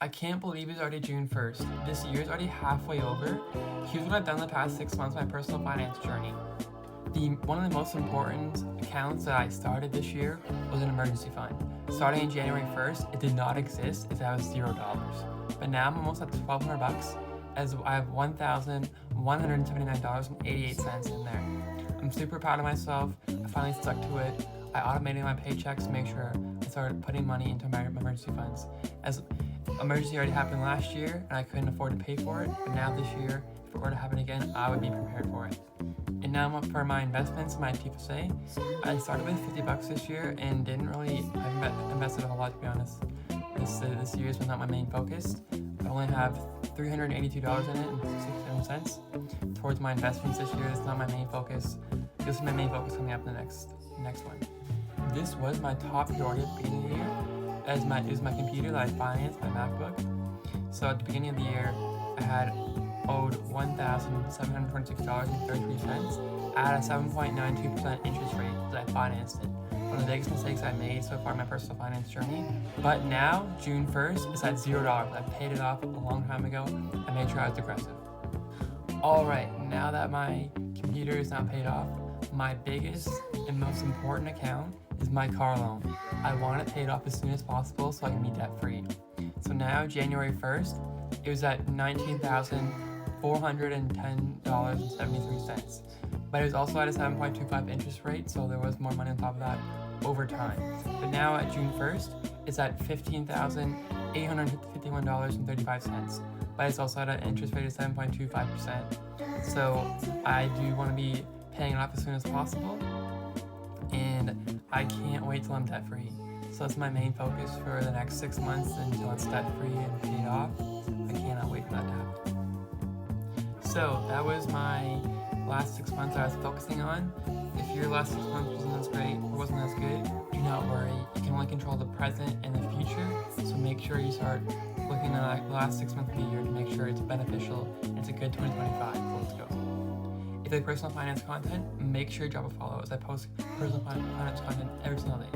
I can't believe it's already June 1st. This year is already halfway over. Here's what I've done the past 6 months of my personal finance journey. One of the most important accounts that I started this year was an emergency fund. Starting in January 1st, it did not exist as I was $0. But now I'm almost at $1,200 as I have $1,179.88 in there. I'm super proud of myself. I finally stuck to it. I automated my paychecks to make sure I started putting money into my emergency funds. As emergency already happened last year and I couldn't afford to pay for it, but now this year, if it were to happen again, I would be prepared for it. And now for my investments, my TFSA, I started with $50 this year and didn't really invested a whole lot, to be honest. This year has been not my main focus. I only have $382 in it and 67 cents towards my investments this year. It's not my main focus. This is my main focus coming up in the next one. This was my top priority at the beginning of the year. It was my computer that I financed, my MacBook. So at the beginning of the year, I had owed $1,726.33 at a 7.92% interest rate that I financed it. One of the biggest mistakes I made so far in my personal finance journey. But now, June 1st, it's at $0. I paid it off a long time ago. I made sure I was aggressive. Alright, now that my computer is now paid off, my biggest and most important account is my car loan. I want it paid off as soon as possible so I can be debt free. So now, January 1st, it was at $19,410.73. But it was also at a 7.25 interest rate, so there was more money on top of that over time. But now at June 1st, it's at $15,851.35. But it's also at an interest rate of 7.25%. So I do want to be paying it off as soon as possible. And I can't wait till I'm debt free. So that's my main focus for the next 6 months until it's debt free and paid off. I cannot wait for that to happen. So that was my last 6 months I was focusing on. If your last 6 months wasn't as great or wasn't as good, do not worry. You can only control the present and the future. So make sure you start looking at the last 6 months of the year to make sure it's beneficial and it's a good 2025. So let's go. If you like personal finance content, make sure you drop a follow as I post personal finance content every single day.